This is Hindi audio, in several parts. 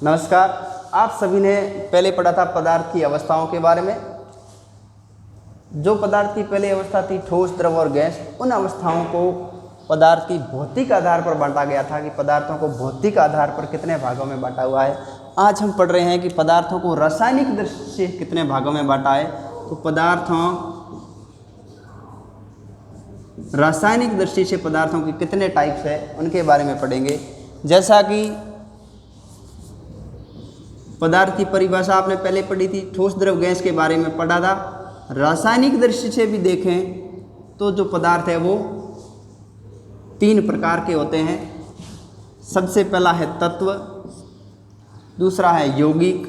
नमस्कार। आप सभी ने पहले पढ़ा था पदार्थ की अवस्थाओं के बारे में। जो पदार्थ की पहली अवस्था थी ठोस, द्रव और गैस, उन अवस्थाओं को पदार्थ की भौतिक आधार पर बांटा गया था कि पदार्थों को भौतिक आधार पर कितने भागों में बांटा हुआ है। आज हम पढ़ रहे हैं कि पदार्थों को रासायनिक दृष्टि से कितने भागों में बांटा है। तो रासायनिक दृष्टि से पदार्थों की कितने टाइप्स है उनके बारे में पढ़ेंगे। जैसा कि पदार्थ की परिभाषा आपने पहले पढ़ी थी, ठोस, द्रव, गैस के बारे में पढ़ा था। रासायनिक दृष्टि से भी देखें तो जो पदार्थ है वो 3 प्रकार के होते हैं। सबसे पहला है तत्व, दूसरा है यौगिक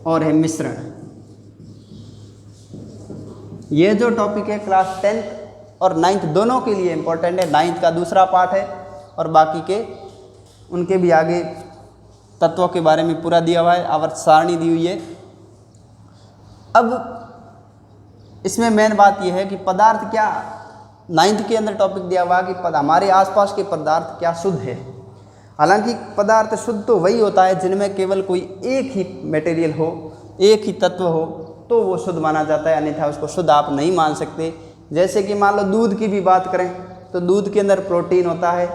और है मिश्रण। ये जो टॉपिक है क्लास 10th और 9th दोनों के लिए इम्पोर्टेंट है। 9th का दूसरा पार्ट है और बाकी के उनके भी आगे तत्वों के बारे में पूरा दिया हुआ है, आवर्त सारणी दी हुई है। अब इसमें मेन बात यह है कि पदार्थ क्या, 9th के अंदर टॉपिक दिया हुआ है कि हमारे आसपास के पदार्थ क्या शुद्ध है। हालांकि पदार्थ शुद्ध तो वही होता है जिनमें केवल कोई एक ही मटेरियल हो, एक ही तत्व हो, तो वो शुद्ध माना जाता है, अन्यथा उसको शुद्ध आप नहीं मान सकते। जैसे कि मान लो दूध की भी बात करें तो दूध के अंदर प्रोटीन होता है,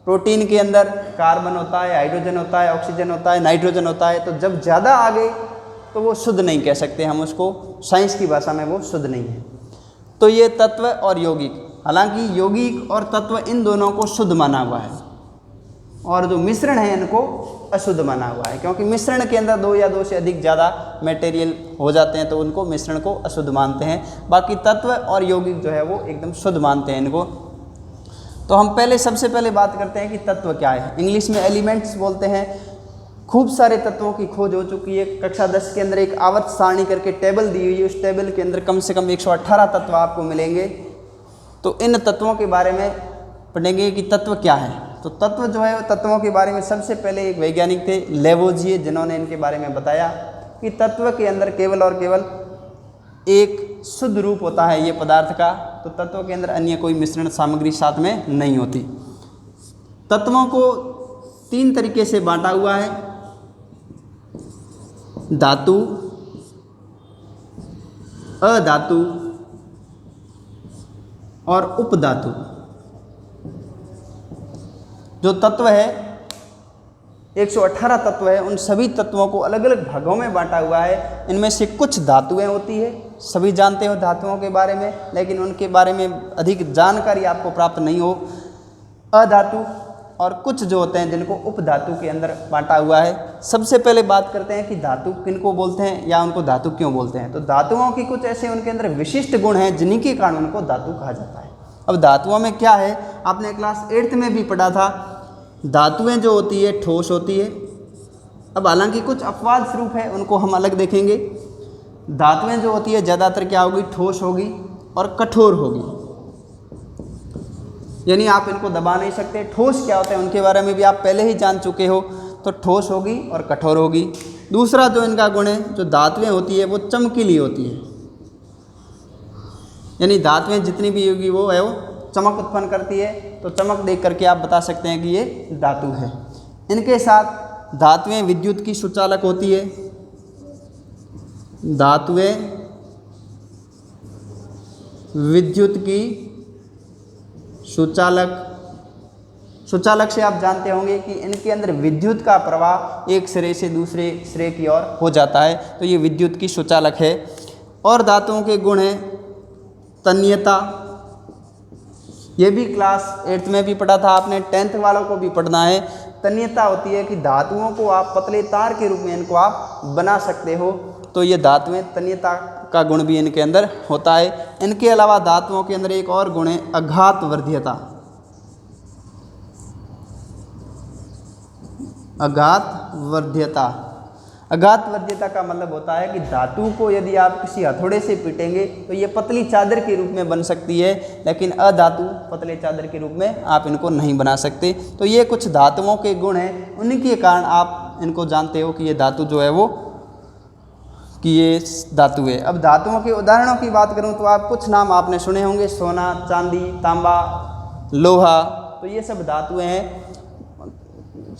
प्रोटीन के अंदर कार्बन होता है, हाइड्रोजन होता है, ऑक्सीजन होता है, नाइट्रोजन होता है। तो जब ज़्यादा आ गए तो वो शुद्ध नहीं कह सकते हम उसको, साइंस की भाषा में वो शुद्ध नहीं है। तो ये तत्व और यौगिक, हालांकि यौगिक और तत्व इन दोनों को शुद्ध माना हुआ है और जो मिश्रण है इनको अशुद्ध माना हुआ है, क्योंकि मिश्रण के अंदर 2 या 2 से अधिक ज़्यादा मटेरियल हो जाते हैं तो उनको मिश्रण को अशुद्ध मानते हैं। बाकी तत्व और यौगिक जो है वो एकदम शुद्ध मानते हैं इनको। तो हम सबसे पहले बात करते हैं कि तत्व क्या है। इंग्लिश में एलिमेंट्स बोलते हैं। खूब सारे तत्वों की खोज हो चुकी है। कक्षा 10 के अंदर एक आवर्त सारणी करके टेबल दी हुई है, उस टेबल के अंदर कम से कम 118 तत्व आपको मिलेंगे। तो इन तत्वों के बारे में पढ़ेंगे कि तत्व क्या है। तो तत्व जो है तत्वों के बारे में सबसे पहले एक वैज्ञानिक थे लेवोजिए, जिन्होंने इनके बारे में बताया कि तत्व के अंदर केवल और केवल एक शुद्ध रूप होता है ये पदार्थ का। तो तत्व के अंदर अन्य कोई मिश्रण सामग्री साथ में नहीं होती। तत्वों को 3 तरीके से बांटा हुआ है, धातु, अधातु और उपधातु। जो तत्व है 118 तत्व है, उन सभी तत्वों को अलग अलग भागों में बांटा हुआ है। इनमें से कुछ धातुएं होती है, सभी जानते हो धातुओं के बारे में, लेकिन उनके बारे में अधिक जानकारी आपको प्राप्त नहीं हो। अधातु और कुछ जो होते हैं जिनको उपधातु के अंदर बांटा हुआ है। सबसे पहले बात करते हैं कि धातु किनको बोलते हैं या उनको धातु क्यों बोलते हैं। तो धातुओं की कुछ ऐसे उनके अंदर विशिष्ट गुण हैं जिन्हीं कारण उनको धातु कहा जाता है। अब धातुओं में क्या है, आपने क्लास 8th में भी पढ़ा था, धातुएं जो होती है ठोस होती है। अब हालांकि कुछ अपवाद स्वरूप है, उनको हम अलग देखेंगे। धातुएं जो होती है ज़्यादातर क्या होगी, ठोस होगी और कठोर होगी, यानी आप इनको दबा नहीं सकते। ठोस क्या होते हैं उनके बारे में भी आप पहले ही जान चुके हो। तो ठोस होगी और कठोर होगी। दूसरा जो इनका गुण है, जो धातुएं होती है वो चमकीली होती है, यानी धातुएं जितनी भी होगी वो चमक उत्पन्न करती है। तो चमक देख करके आप बता सकते हैं कि ये धातु है। इनके साथ धातुएं विद्युत की सुचालक होती है। धातुएं विद्युत की सुचालक से आप जानते होंगे कि इनके अंदर विद्युत का प्रवाह एक सिरे से दूसरे सिरे की ओर हो जाता है, तो ये विद्युत की सुचालक है। और धातुओं के गुण हैं तन्यता, ये भी क्लास 8th में भी पढ़ा था आपने, 10th वालों को भी पढ़ना है। तन्यता होती है कि धातुओं को आप पतले तार के रूप में इनको आप बना सकते हो। तो ये धातुएं, तन्यता का गुण भी इनके अंदर होता है। इनके अलावा धातुओं के अंदर एक और गुण है आघातवर्ध्यता। आघातवर्ध्यता का मतलब होता है कि धातु को यदि आप किसी हथौड़े से पीटेंगे तो ये पतली चादर के रूप में बन सकती है, लेकिन अधातु पतले चादर के रूप में आप इनको नहीं बना सकते। तो ये कुछ धातुओं के गुण हैं, उन्हीं के कारण आप इनको जानते हो कि ये धातु जो है वो कि ये धातु है। अब धातुओं के उदाहरणों की बात करूं तो आप कुछ नाम आपने सुने होंगे, सोना, चांदी, तांबा, लोहा, तो ये सब धातुएं हैं।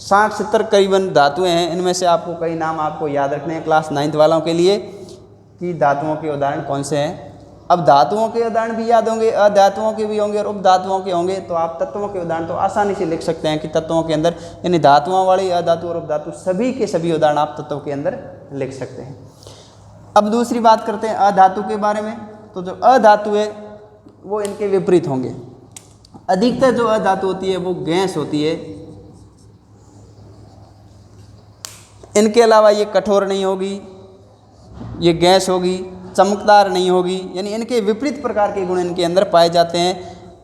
60-70 करीबन धातुएं हैं। इनमें से आपको कई नाम आपको याद रखने हैं क्लास 9th वालों के लिए कि धातुओं के उदाहरण कौन से हैं। अब धातुओं के उदाहरण भी याद होंगे, अधातुओं के भी होंगे और उपधातुओं के होंगे, तो आप तत्वों के उदाहरण तो आसानी से लिख सकते हैं कि तत्वों के अंदर यानी धातुओं वाले अधातु और उपधातु सभी के सभी उदाहरण आप तत्वों के अंदर लिख सकते हैं। अब दूसरी बात करते हैं अधातु के बारे में। तो जो अधातु है वो इनके विपरीत होंगे। अधिकतर जो अधातु होती है वो गैस होती है। इनके अलावा ये कठोर नहीं होगी, ये गैस होगी, चमकदार नहीं होगी, यानी इनके विपरीत प्रकार के गुण इनके अंदर पाए जाते हैं।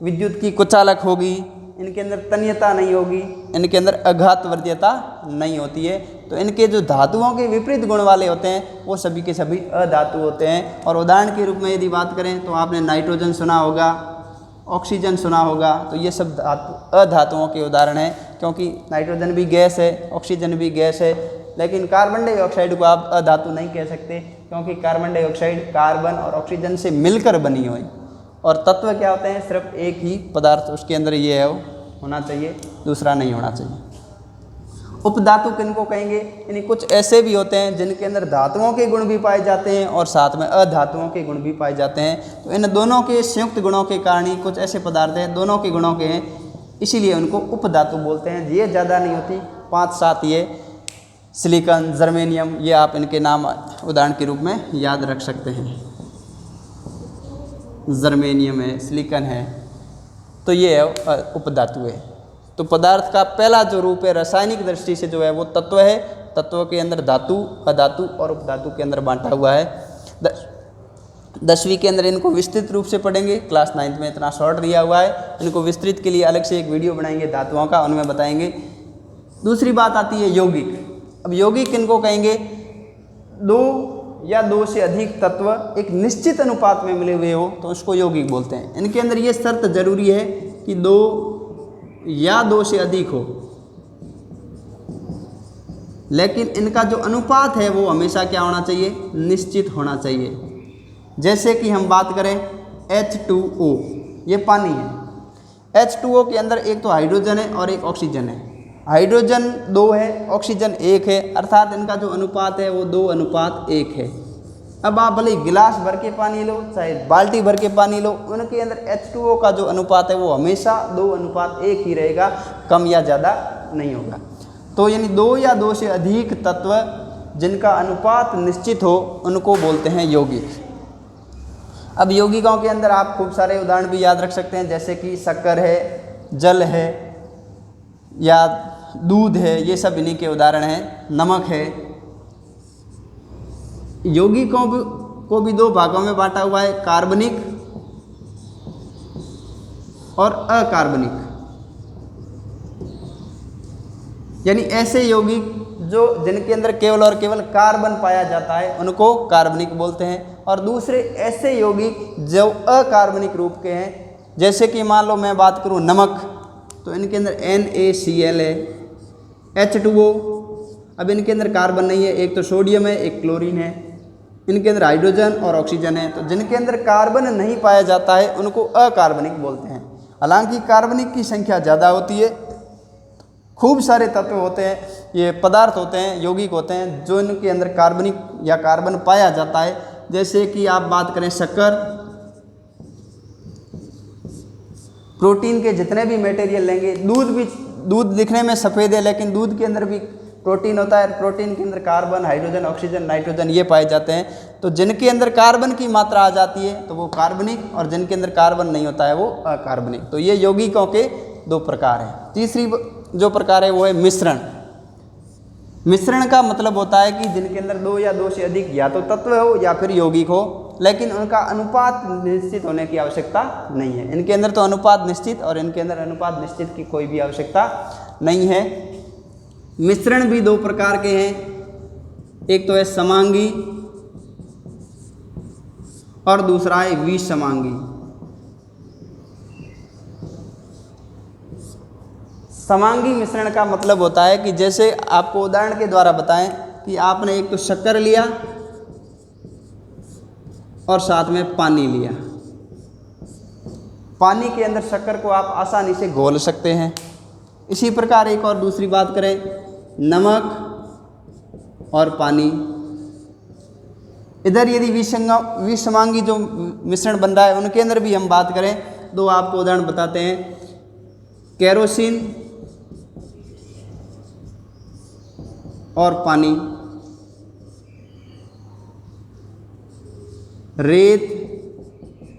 विद्युत की कुचालक होगी, इनके अंदर तन्यता नहीं होगी, इनके अंदर आघातवर्ध्यता नहीं होती है। तो इनके जो धातुओं के विपरीत गुण वाले होते हैं वो सभी के सभी अधातु होते हैं। और उदाहरण के रूप में यदि बात करें तो आपने नाइट्रोजन सुना होगा, ऑक्सीजन सुना होगा, तो ये सब अधातुओं के उदाहरण हैं, क्योंकि नाइट्रोजन भी गैस है, ऑक्सीजन भी गैस है। लेकिन कार्बन डाइऑक्साइड को आप अधातु नहीं कह सकते, क्योंकि कार्बन डाइऑक्साइड कार्बन और ऑक्सीजन से मिलकर बनी हुई, और तत्व क्या होते हैं, सिर्फ एक ही पदार्थ उसके अंदर ये है वो होना चाहिए, दूसरा नहीं होना चाहिए। उपधातु किनको कहेंगे, यानी कुछ ऐसे भी होते हैं जिनके अंदर धातुओं के गुण भी पाए जाते हैं और साथ में अधातुओं के गुण भी पाए जाते हैं। तो इन दोनों के संयुक्त गुणों के कारण ही कुछ ऐसे पदार्थ हैं दोनों के गुणों के हैं, इसीलिए उनको उपधातु बोलते हैं। ये ज़्यादा नहीं होती, 5-7 ये सिलिकॉन, जर्मेनियम, ये आप इनके नाम उदाहरण के रूप में याद रख सकते हैं। जर्मेनियम है, सिलिकॉन है, तो ये है उपधातु है। तो पदार्थ का पहला जो रूप है रासायनिक दृष्टि से जो है वो तत्व है। तत्व के अंदर धातु, अधातु और उपधातु के अंदर बांटा हुआ है। 10वीं के अंदर इनको विस्तृत रूप से पढ़ेंगे, क्लास 9th में इतना शॉर्ट दिया हुआ है। इनको विस्तृत के लिए अलग से एक वीडियो बनाएंगे धातुओं का, उनमें बताएंगे। दूसरी बात आती है यौगिक। अब यौगिक किनको कहेंगे, 2 या 2 से अधिक तत्व एक निश्चित अनुपात में मिले हुए हो तो उसको यौगिक बोलते हैं। इनके अंदर ये शर्त जरूरी है कि 2 या 2 से अधिक हो, लेकिन इनका जो अनुपात है वो हमेशा क्या होना चाहिए, निश्चित होना चाहिए। जैसे कि हम बात करें H2O, ये पानी है। H2O के अंदर एक तो हाइड्रोजन है और एक ऑक्सीजन है। हाइड्रोजन 2 है, ऑक्सीजन 1 है, अर्थात इनका जो अनुपात है वो 2:1 है। अब आप भले गिलास भर के पानी लो चाहे बाल्टी भर के पानी लो, उनके अंदर H2O का जो अनुपात है वो हमेशा 2:1 ही रहेगा, कम या ज़्यादा नहीं होगा। तो यानी 2 या 2 से अधिक तत्व जिनका अनुपात निश्चित हो उनको बोलते हैं यौगिक। अब यौगिकों के अंदर आप खूब सारे उदाहरण भी याद रख सकते हैं, जैसे कि शक्कर है, जल है या दूध है, ये सब इन्हीं के उदाहरण हैं। नमक है। यौगिकों को भी 2 भागों में बांटा हुआ है, कार्बनिक और अकार्बनिक। यानी ऐसे यौगिक जिनके अंदर केवल और केवल कार्बन पाया जाता है उनको कार्बनिक बोलते हैं, और दूसरे ऐसे यौगिक जो अकार्बनिक रूप के हैं, जैसे कि मान लो मैं बात करूं नमक, तो इनके अंदर NaCl है, H2O, अब इनके अंदर कार्बन नहीं है, एक तो सोडियम है एक क्लोरीन है, इनके अंदर हाइड्रोजन और ऑक्सीजन है। तो जिनके अंदर कार्बन नहीं पाया जाता है उनको अकार्बनिक बोलते हैं। हालांकि कार्बनिक की संख्या ज़्यादा होती है, खूब सारे तत्व होते हैं, ये पदार्थ होते हैं, यौगिक होते हैं जो इनके अंदर कार्बनिक या कार्बन पाया जाता है। जैसे कि आप बात करें शक्कर, प्रोटीन के जितने भी मटेरियल लेंगे, दूध दिखने में सफ़ेद है लेकिन दूध के अंदर भी प्रोटीन होता है, प्रोटीन के अंदर कार्बन, हाइड्रोजन, ऑक्सीजन, नाइट्रोजन ये पाए जाते हैं। तो जिनके अंदर कार्बन की मात्रा आ जाती है तो वो कार्बनिक, और जिनके अंदर कार्बन नहीं होता है वो अकार्बनिक। तो ये यौगिकों के 2 प्रकार हैं। तीसरी जो प्रकार है वो है मिश्रण। मिश्रण का मतलब होता है कि जिनके अंदर 2 या 2 से अधिक या तो तत्व हो या फिर यौगिक हो, लेकिन उनका अनुपात निश्चित होने की आवश्यकता नहीं है। इनके अंदर तो अनुपात निश्चित और इनके अंदर अनुपात निश्चित की कोई भी आवश्यकता नहीं है। मिश्रण भी 2 प्रकार के हैं, एक तो है समांगी और दूसरा है विसमांगी। समांगी मिश्रण का मतलब होता है कि जैसे आपको उदाहरण के द्वारा बताएं कि आपने एक तो शक्कर लिया और साथ में पानी लिया। पानी के अंदर शक्कर को आप आसानी से घोल सकते हैं, इसी प्रकार एक और दूसरी बात करें, नमक और पानी। इधर यदि विषमांगी जो मिश्रण बन रहा है उनके अंदर भी हम बात करें, दो आपको उदाहरण बताते हैं। केरोसिन और पानी, रेत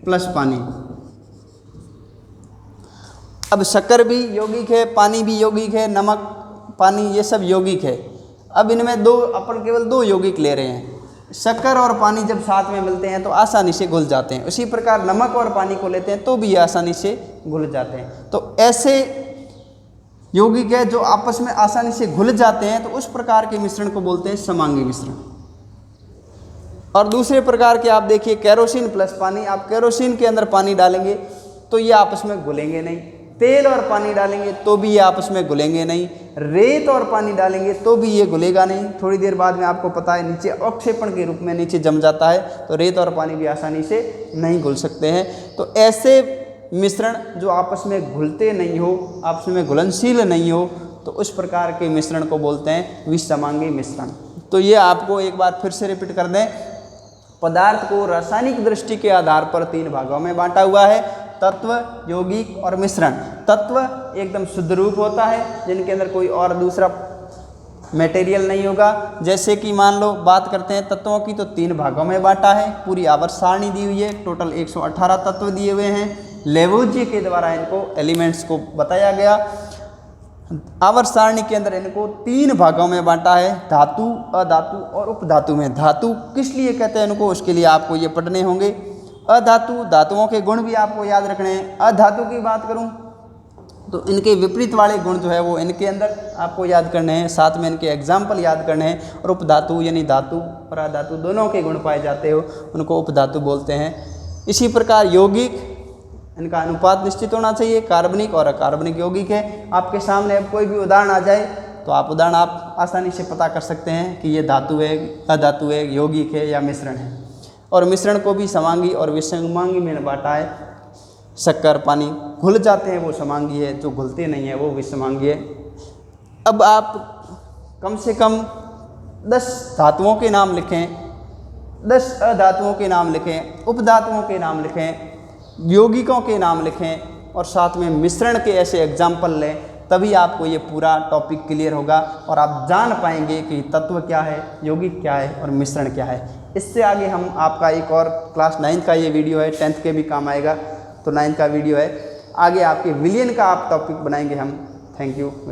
प्लस पानी। अब शक्कर भी यौगिक है, पानी भी यौगिक है, नमक पानी ये सब यौगिक है। अब इनमें दो अपन केवल दो यौगिक ले रहे हैं। शक्कर और पानी जब साथ में मिलते हैं तो आसानी से घुल जाते हैं, उसी प्रकार नमक और पानी को लेते हैं तो भी आसानी से घुल जाते हैं। तो ऐसे यौगिक है जो आपस में आसानी से घुल जाते हैं, तो उस प्रकार के मिश्रण को बोलते हैं समांगी मिश्रण। और दूसरे प्रकार के आप देखिए केरोसिन प्लस पानी। आप केरोसिन के अंदर पानी डालेंगे तो ये आपस में घुलेंगे नहीं, तेल और पानी डालेंगे तो भी ये आपस में घुलेंगे नहीं, रेत और पानी डालेंगे तो भी ये घुलेगा नहीं। थोड़ी देर बाद में आपको पता है नीचे अवक्षेपण के रूप में नीचे जम जाता है, तो रेत और पानी भी आसानी से नहीं घुल सकते हैं। तो ऐसे मिश्रण जो आपस में घुलते नहीं हो, आपस में घुलनशील नहीं हो, तो उस प्रकार के मिश्रण को बोलते हैं विषमांगी मिश्रण। तो ये आपको एक बार फिर से रिपीट कर दें, पदार्थ को रासायनिक दृष्टि के आधार पर तीन भागों में बांटा हुआ है, तत्व, यौगिक और मिश्रण। तत्व एकदम शुद्ध रूप होता है जिनके अंदर कोई और दूसरा मटेरियल नहीं होगा। जैसे कि मान लो बात करते हैं तत्वों की, तो तीन भागों में बांटा है, पूरी आवर्त सारणी दी हुई है, टोटल 118 तत्व दिए हुए हैं। लेवोजिए के द्वारा इनको एलिमेंट्स को बताया गया। आवर्त सारणी के अंदर इनको तीन भागों में बांटा है, धातु, अधातु और उपधातु में। धातु किस लिए कहते हैं इनको, उसके लिए आपको ये पढ़ने होंगे। अधातु, धातुओं के गुण भी आपको याद रखने हैं। अधातु की बात करूं तो इनके विपरीत वाले गुण जो है वो इनके अंदर आपको याद करने हैं, साथ में इनके एग्जाम्पल याद करने हैं। और उपधातु यानी धातु और अधातु दोनों के गुण पाए जाते हो, उनको उपधातु बोलते हैं। इसी प्रकार यौगिक, इनका अनुपात निश्चित होना चाहिए, कार्बनिक और अकार्बनिक यौगिक है। आपके सामने अब कोई भी उदाहरण आ जाए तो आप उदाहरण आप आसानी से पता कर सकते हैं कि ये धातु है, अधातु है, यौगिक है या मिश्रण है। और मिश्रण को भी समांगी और विषमांगी में बांटा है। शक्कर, पानी घुल जाते हैं वो समांगी है, जो घुलते नहीं है वो विषमांगी है। अब आप कम से कम 10 धातुओं के नाम लिखें, 10 अधातुओं के नाम लिखें, उपधातुओं के नाम लिखें, यौगिकों के नाम लिखें और साथ में मिश्रण के ऐसे एग्जाम्पल लें, तभी आपको ये पूरा टॉपिक क्लियर होगा और आप जान पाएंगे कि तत्व क्या है, यौगिक क्या है और मिश्रण क्या है। इससे आगे हम आपका एक और क्लास 9th का ये वीडियो है, 10th के भी काम आएगा, तो 9th का वीडियो है, आगे आपके विलियन का आप टॉपिक बनाएंगे हम। Thank you.